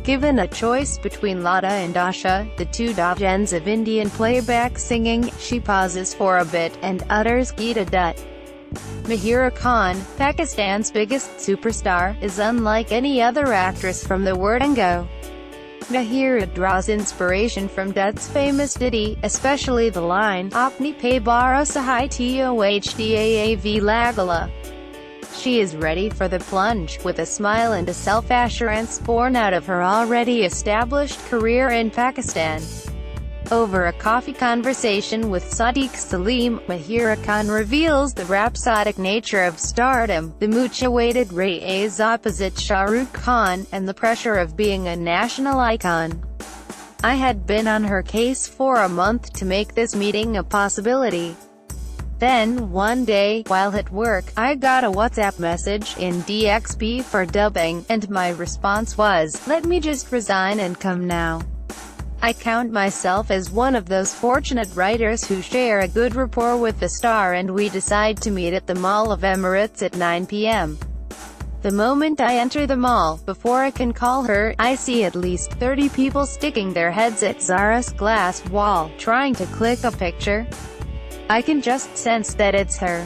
Given a choice between Lata and Asha, the two gems of Indian playback singing, she pauses for a bit, and utters Geeta Dutt. Mahira Khan, Pakistan's biggest superstar, is unlike any other actress from the word go. Mahira draws inspiration from Dutt's famous ditty, especially the line, Apni pe baro sahai tohdaav lagala. She is ready for the plunge, with a smile and a self-assurance born out of her already established career in Pakistan. Over a coffee conversation with Sadiq Salim, Mahira Khan reveals the rhapsodic nature of stardom, the much-awaited race opposite Shah Rukh Khan, and the pressure of being a national icon. I had been on her case for a month to make this meeting a possibility. Then, one day, while at work, I got a WhatsApp message in DXB for dubbing, and my response was, "Let me just resign and come now." I count myself as one of those fortunate writers who share a good rapport with the star, and we decide to meet at the Mall of Emirates at 9 p.m. The moment I enter the mall, before I can call her, I see at least 30 people sticking their heads at Zara's glass wall, trying to click a picture. I can just sense that it's her.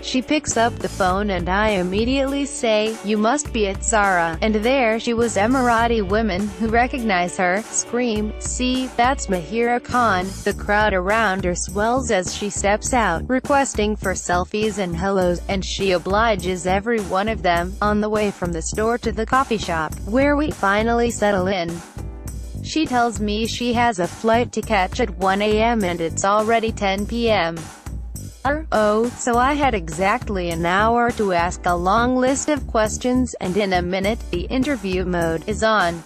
She picks up the phone and I immediately say, "You must be at Zara," and there she was. Emirati women who recognize her, scream, "See, that's Mahira Khan." The crowd around her swells as she steps out, requesting for selfies and hellos, and she obliges every one of them. On the way from the store to the coffee shop, where we finally settle in, she tells me she has a flight to catch at 1 a.m. and it's already 10 p.m. Oh, so I had exactly an hour to ask a long list of questions, and in a minute, the interview mode is on.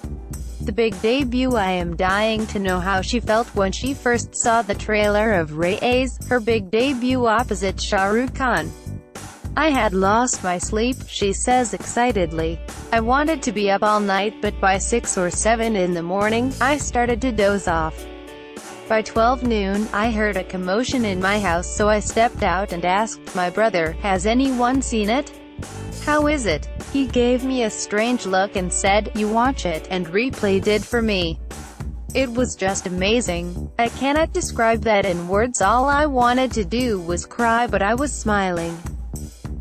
The big debut. I am dying to know how she felt when she first saw the trailer of Raise, her big debut opposite Shah Rukh Khan. "I had lost my sleep," she says excitedly. "I wanted to be up all night, but by 6 or 7 in the morning, I started to doze off. By 12 noon, I heard a commotion in my house, so I stepped out and asked my brother, 'Has anyone seen it? How is it?' He gave me a strange look and said, 'You watch it,' and replayed it for me. It was just amazing. I cannot describe that in words. All I wanted to do was cry, but I was smiling.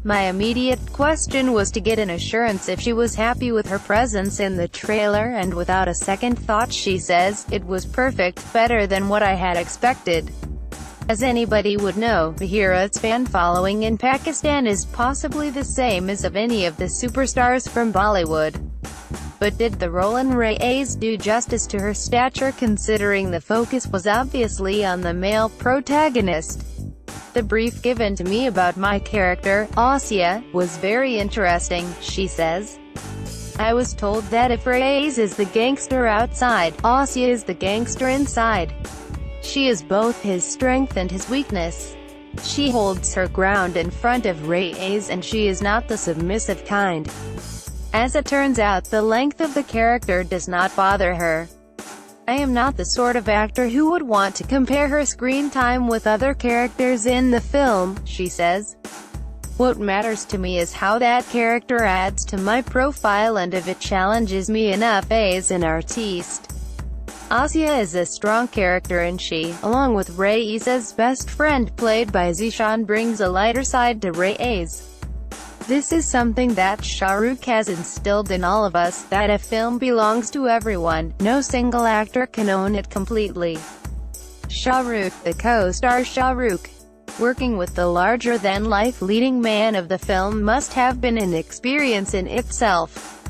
My immediate question was to get an assurance if she was happy with her presence in the trailer, and without a second thought she says, 'It was perfect, better than what I had expected.'" As anybody would know, Mahira's fan following in Pakistan is possibly the same as of any of the superstars from Bollywood. But did the role in Raise do justice to her stature, considering the focus was obviously on the male protagonist? "The brief given to me about my character, Asya, was very interesting," she says. "I was told that if Raise is the gangster outside, Asya is the gangster inside. She is both his strength and his weakness. She holds her ground in front of Raise, and she is not the submissive kind. As it turns out, the length of the character does not bother her. I am not the sort of actor who would want to compare her screen time with other characters in the film," she says. "What matters to me is how that character adds to my profile and if it challenges me enough as an artiste." Asya is a strong character, and she, along with Raisa's best friend played by Zishan, brings a lighter side to Raise. This is something that Shah Rukh has instilled in all of us, that a film belongs to everyone, no single actor can own it completely. Shah Rukh, the co-star Shah Rukh, working with the larger-than-life leading man of the film, must have been an experience in itself.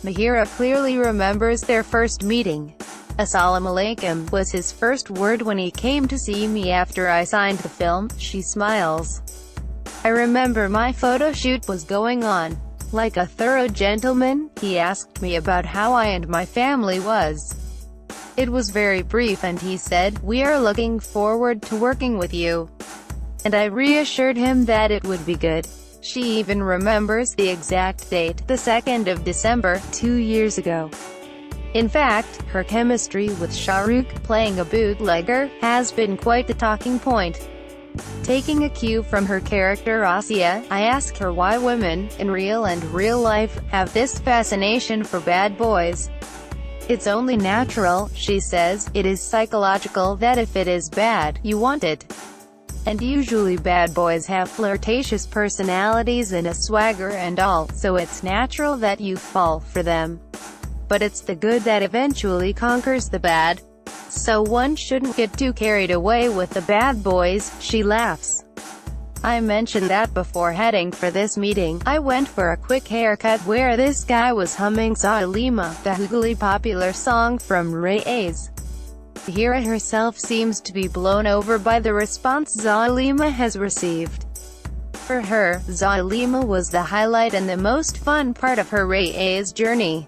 Mahira clearly remembers their first meeting. "Assalamu alaikum" was his first word when he came to see me after I signed the film, she smiles. "I remember my photo shoot was going on. Like a thorough gentleman, he asked me about how I and my family was. It was very brief, and he said, 'We are looking forward to working with you.' And I reassured him that it would be good." She even remembers the exact date, the 2nd of December, 2 years ago. In fact, her chemistry with Shah Rukh, playing a bootlegger, has been quite the talking point. Taking a cue from her character Asya, I ask her why women, in real and real life, have this fascination for bad boys. It's only natural, she says. It is psychological that if it is bad, you want it. And usually bad boys have flirtatious personalities and a swagger and all, so it's natural that you fall for them. But it's the good that eventually conquers the bad. So one shouldn't get too carried away with the bad boys, she laughs. I mentioned that before heading for this meeting, I went for a quick haircut where this guy was humming Zalima, the hugely popular song from Maii. Mahira herself seems to be blown over by the response Zalima has received. For her, Zalima was the highlight and the most fun part of her Maii's journey.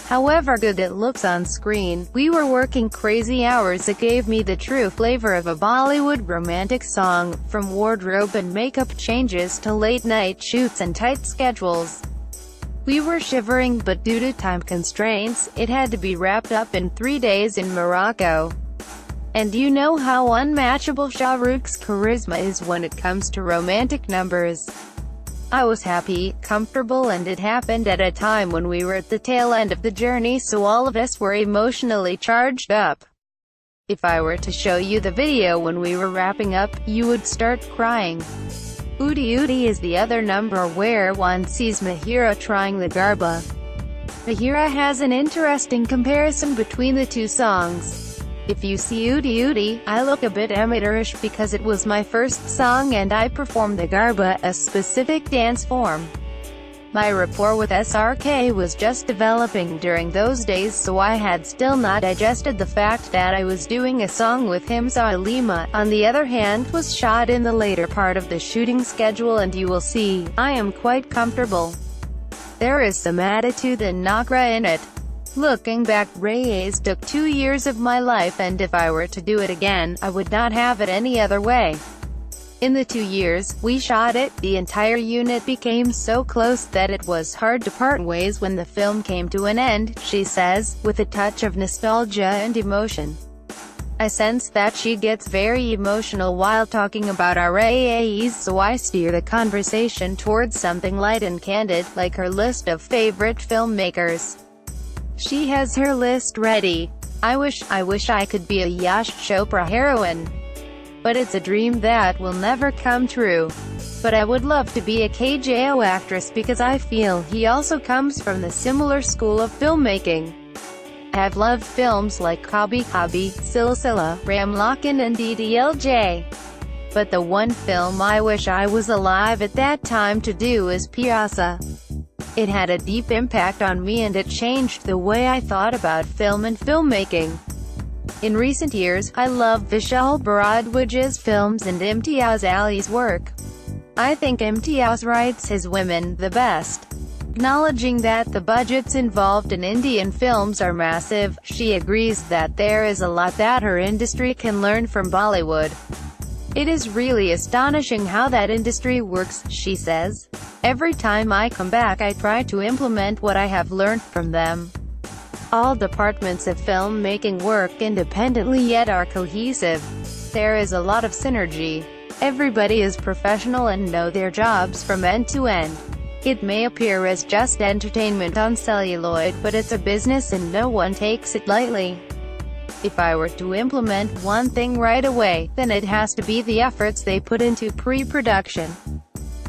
However good it looks on screen, we were working crazy hours that gave me the true flavor of a Bollywood romantic song, from wardrobe and makeup changes to late-night shoots and tight schedules. We were shivering, but due to time constraints, it had to be wrapped up in 3 days in Morocco. And you know how unmatchable Shah Rukh's charisma is when it comes to romantic numbers. I was happy, comfortable, and it happened at a time when we were at the tail end of the journey, so all of us were emotionally charged up. If I were to show you the video when we were wrapping up, you would start crying. Oodi Oodi is the other number where one sees Mahira trying the garba. Mahira has an interesting comparison between the two songs. If you see Oodi Oodi, I look a bit amateurish because it was my first song and I performed the garba, a specific dance form. My rapport with SRK was just developing during those days, so I had still not digested the fact that I was doing a song with him. Zalima, on the other hand, was shot in the later part of the shooting schedule, and you will see, I am quite comfortable. There is some attitude and nagra in it. Looking back, Maii's took 2 years of my life, and if I were to do it again, I would not have it any other way. In the 2 years we shot it, the entire unit became so close that it was hard to part ways when the film came to an end, she says, with a touch of nostalgia and emotion. I sense that she gets very emotional while talking about our AAEs, so I steer the conversation towards something light and candid, like her list of favorite filmmakers. She has her list ready. I wish I could be a Yash Chopra heroine. But it's a dream that will never come true. But I would love to be a KJO actress because I feel he also comes from the similar school of filmmaking. I have loved films like Kabhi Kabhi, Silsila, Ramlakhan and DDLJ. But the one film I wish I was alive at that time to do is Pyasa. It had a deep impact on me and it changed the way I thought about film and filmmaking. In recent years, I love Vishal Bharadwaj's films and Imtiaz Ali's work. I think Imtiaz writes his women the best. Acknowledging that the budgets involved in Indian films are massive, she agrees that there is a lot that her industry can learn from Bollywood. It is really astonishing how that industry works, she says. Every time I come back I try to implement what I have learned from them. All departments of filmmaking work independently yet are cohesive. There is a lot of synergy. Everybody is professional and know their jobs from end to end. It may appear as just entertainment on celluloid, but it's a business and no one takes it lightly. If I were to implement one thing right away, then it has to be the efforts they put into pre-production.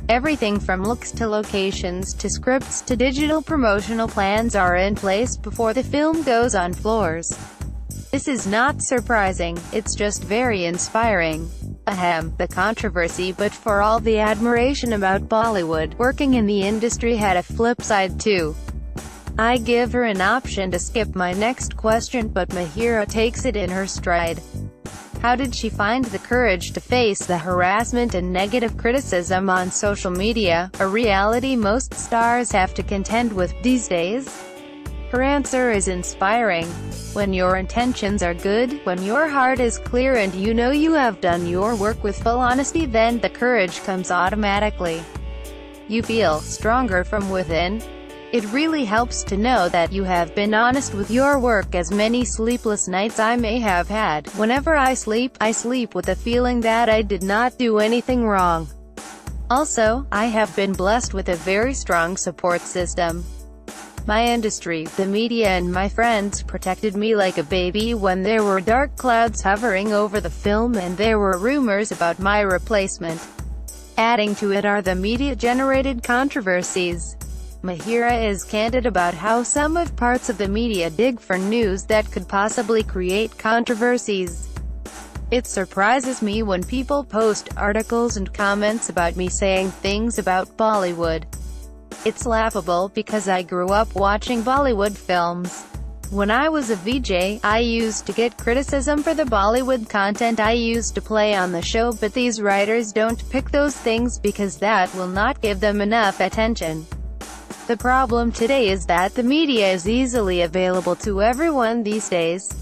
Everything from looks to locations to scripts to digital promotional plans are in place before the film goes on floors. This is not surprising, it's just very inspiring. Ahem, the controversy, but for all the admiration about Bollywood, working in the industry had a flip side too. I give her an option to skip my next question, but Mahira takes it in her stride. How did she find the courage to face the harassment and negative criticism on social media, a reality most stars have to contend with these days? Her answer is inspiring. When your intentions are good, when your heart is clear and you know you have done your work with full honesty, then the courage comes automatically. You feel stronger from within. It really helps to know that you have been honest with your work. As many sleepless nights I may have had, whenever I sleep with the feeling that I did not do anything wrong. Also, I have been blessed with a very strong support system. My industry, the media and my friends protected me like a baby when there were dark clouds hovering over the film and there were rumors about my replacement. Adding to it are the media-generated controversies. Mahira is candid about how some of parts of the media dig for news that could possibly create controversies. It surprises me when people post articles and comments about me saying things about Bollywood. It's laughable because I grew up watching Bollywood films. When I was a VJ, I used to get criticism for the Bollywood content I used to play on the show, but these writers don't pick those things because that will not give them enough attention. The problem today is that the media is easily available to everyone these days.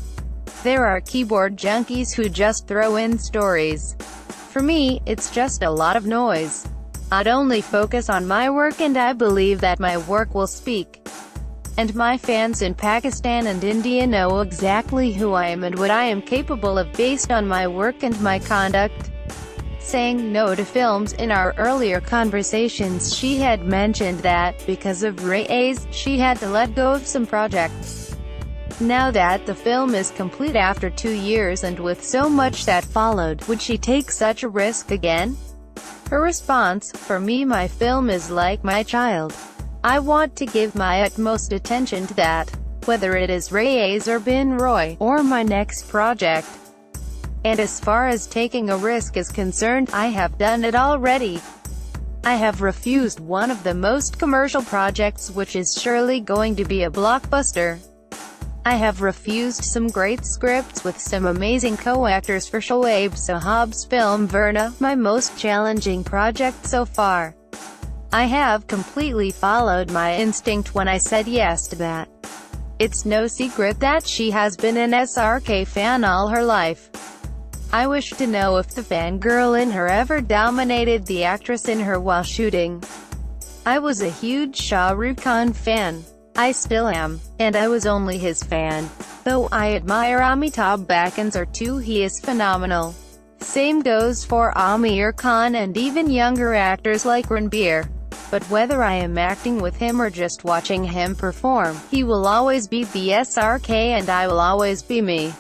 There are keyboard junkies who just throw in stories. For me, it's just a lot of noise. I'd only focus on my work and I believe that my work will speak. And my fans in Pakistan and India know exactly who I am and what I am capable of based on my work and my conduct. Saying no to films. In our earlier conversations she had mentioned that, because of Ray's, she had to let go of some projects. Now that the film is complete after 2 years and with so much that followed, would she take such a risk again? Her response: "For me, my film is like my child. I want to give my utmost attention to that. Whether it is Ray's or Bin Roy, or my next project. And as far as taking a risk is concerned, I have done it already. I have refused one of the most commercial projects, which is surely going to be a blockbuster. I have refused some great scripts with some amazing co-actors for Shoaib Sahab's film Verna, my most challenging project so far. I have completely followed my instinct when I said yes to that. It's no secret that she has been an SRK fan all her life. I wish to know if the fangirl in her ever dominated the actress in her while shooting. I was a huge Shah Rukh Khan fan. I still am. And I was only his fan. Though I admire Amitabh Bachchan too, he is phenomenal. Same goes for Aamir Khan and even younger actors like Ranbir. But whether I am acting with him or just watching him perform, he will always be the SRK and I will always be me.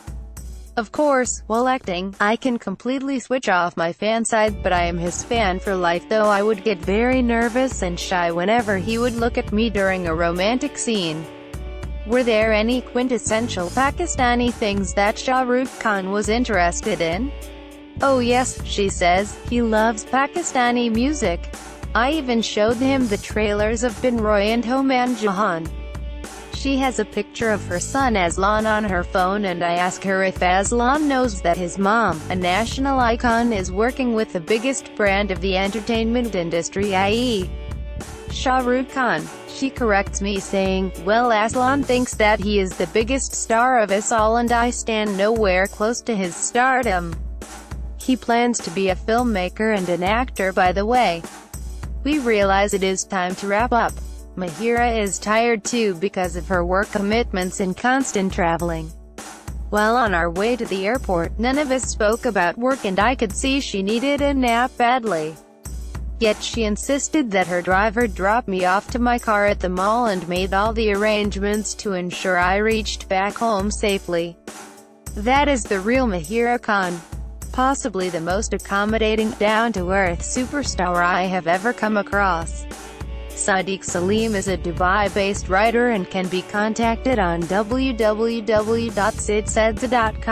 Of course, while acting, I can completely switch off my fan side, but I am his fan for life, though I would get very nervous and shy whenever he would look at me during a romantic scene." Were there any quintessential Pakistani things that Shah Rukh Khan was interested in? "Oh yes," she says, "he loves Pakistani music. I even showed him the trailers of Bin Roy and Homan Jahan." She has a picture of her son Aslan on her phone and I ask her if Aslan knows that his mom, a national icon, is working with the biggest brand of the entertainment industry, i.e. Shah Rukh Khan. She corrects me saying, "Well, Aslan thinks that he is the biggest star of us all and I stand nowhere close to his stardom. He plans to be a filmmaker and an actor, by the way." We realize it is time to wrap up. Mahira is tired too because of her work commitments and constant traveling. While on our way to the airport, none of us spoke about work and I could see she needed a nap badly. Yet she insisted that her driver drop me off to my car at the mall and made all the arrangements to ensure I reached back home safely. That is the real Mahira Khan. Possibly the most accommodating, down-to-earth superstar I have ever come across. Sadiq Salim is a Dubai-based writer and can be contacted on www.sidsedza.com.